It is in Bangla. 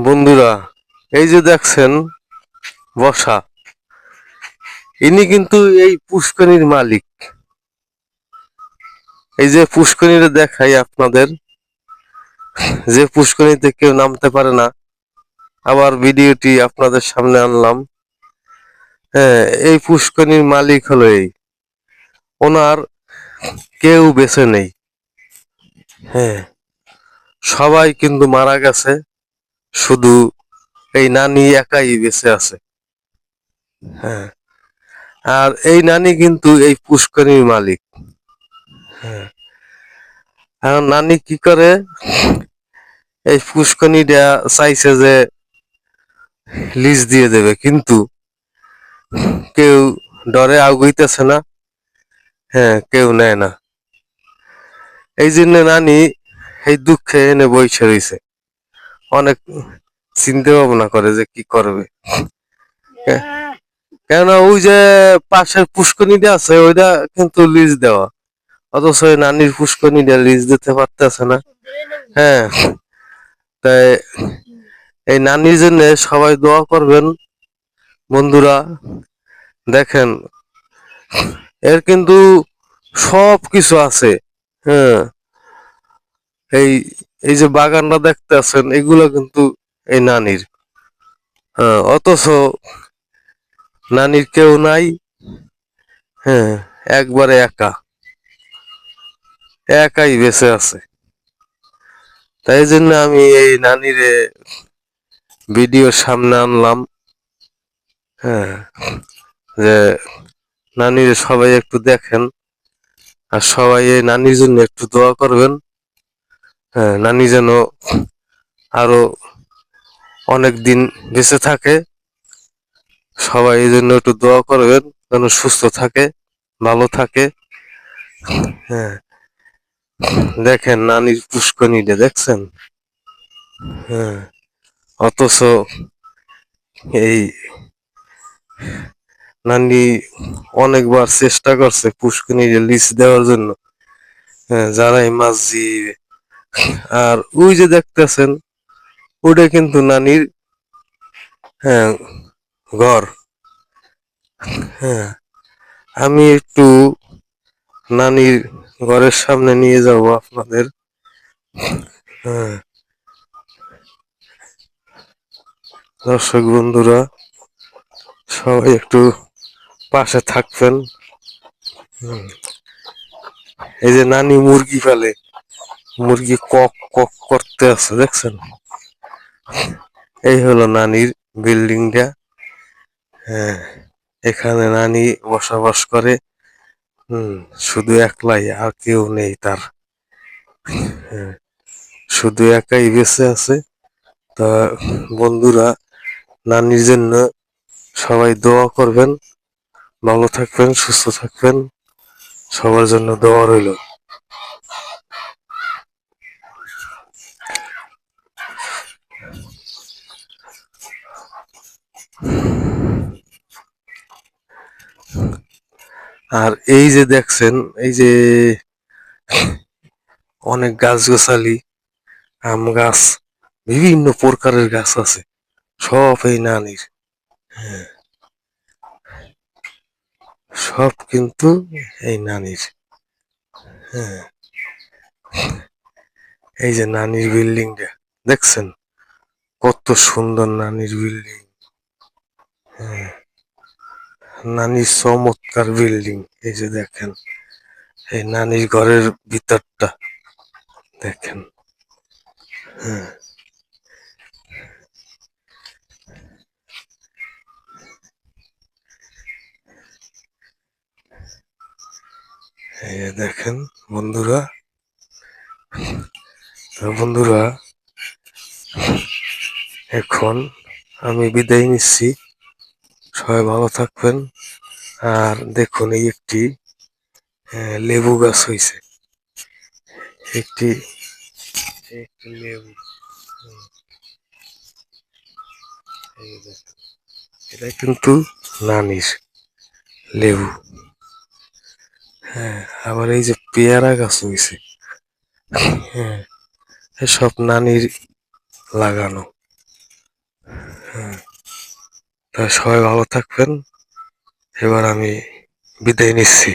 বন্ধুরা, এই যে দেখছেন বসা, ইনি কিন্তু এই পুষ্করিণীর মালিক। এই যে পুষ্করিণীটা দেখাই আপনাদের, যে পুষ্করিণীতে কেউ নামতে পারে না, আবার ভিডিওটি আপনাদের সামনে আনলাম। হ্যাঁ, এই পুষ্করিণীর মালিক হলো এই, ওনার কেউ বেঁচে নেই। হ্যাঁ, সবাই কিন্তু মারা গেছে, শুধু এই নানি একাই বেঁচে আছে। হ্যাঁ, আর এই নানি কিন্তু এই পুষ্করিণীর মালিক। হ্যাঁ, এখন নানি কি করে, এই পুষ্করিণীটা চাইছে যে লিজ দিয়ে দেবে, কিন্তু কেউ ডরে আগুইতেছে না। হ্যাঁ, কেউ নেয় না। এই জন্য নানি এই দুঃখে এনে বইসে রইছে, অনেক চিন্তা ভাবনা করে যে কি করবে। কেননা ওই যে পাশের পুষ্করিণীটা আছে, ওইটা কিন্তু লিজ দেওয়া, অথচ ওই নানির পুষ্করিণীটা লিজ দিতে পারতেছে না। হ্যাঁ, তাই এই নানির জন্য সবাই দোয়া করবেন বন্ধুরা। দেখেন, এর কিন্তু সব কিছু আছে। হ্যাঁ, এই এই যে বাগানটা দেখতে আছেন, এগুলো কিন্তু এই নানির। হ্যাঁ, অথচ নানির কেউ নাই। হ্যাঁ, একবারে একা, একাই বেঁচে আছে। তাই জন্য আমি এই নানিরে ভিডিওর সামনে আনলাম। হ্যাঁ, যে নানিরে সবাই একটু দেখেন, আর সবাই এই নানির জন্য একটু দোয়া করবেন। হ্যাঁ, নানি যেন আরো অনেক দিন বেঁচে থাকে। সবাই এই জন্য একটু দোয়া করবেন, যেন সুস্থ থাকে, ভালো থাকে। হ্যাঁ, দেখেন নানির পুষ্করিণীটা দেখছেন। হ্যাঁ, অথচ এই নানি অনেকবার চেষ্টা করছে পুষ্করিণীর লিজ দেওয়ার জন্য। হ্যাঁ, যারাই মাছ জিয়ে, আর ওই যে দেখতেছেন, ওটা কিন্তু নানির, হ্যাঁ, ঘর। হ্যাঁ, আমি একটু নানির ঘরের সামনে নিয়ে যাব আপনাদের। হ্যাঁ, দর্শক বন্ধুরা, সবাই একটু পাশে থাকবেন। এই যে নানি মুরগি ফেলে, মুরগি কক কক করতে আছে দেখছেন। এই হলো নানির বিল্ডিংটা। হ্যাঁ, এখানে নানি বসবাস করে। হুম, শুধু একলাই, আর কেউ নেই তার। হ্যাঁ, শুধু একাই বেঁচে আছে। তা বন্ধুরা, নানির জন্য সবাই দোয়া করবেন, ভালো থাকবেন, সুস্থ থাকবেন, সবার জন্য দোয়া রইল। আর এই যে দেখছেন, এই যে অনেক গাছগাছালি, আম গাছ, বিভিন্ন প্রকারের গাছ আছে, সব এই নানির। হ্যাঁ, সব কিন্তু এই নানির। হ্যাঁ, এই যে নানির বিল্ডিংটা দেখছেন, কত সুন্দর নানির বিল্ডিং। হ্যাঁ, নানির চমৎকার বিল্ডিং। এই যে দেখেন, এই নানির ঘরের ভিতরটা দেখেন। হ্যাঁ, এই যে দেখেন বন্ধুরা। তো বন্ধুরা, এখন আমি বিদায় নিচ্ছি, সবাই ভালো থাকবেন। আর দেখুন, এই একটি লেবু গাছ হয়েছে, একটি একটি লেবু। এই দেখেন, এটা কিন্তু নানির লেবু। হ্যাঁ, আবার এই যে পেয়ারা গাছ হয়েছে। হ্যাঁ, এসব নানির লাগানো। সবাই ভালো থাকবেন। এবার আমি বিদায় নিচ্ছি।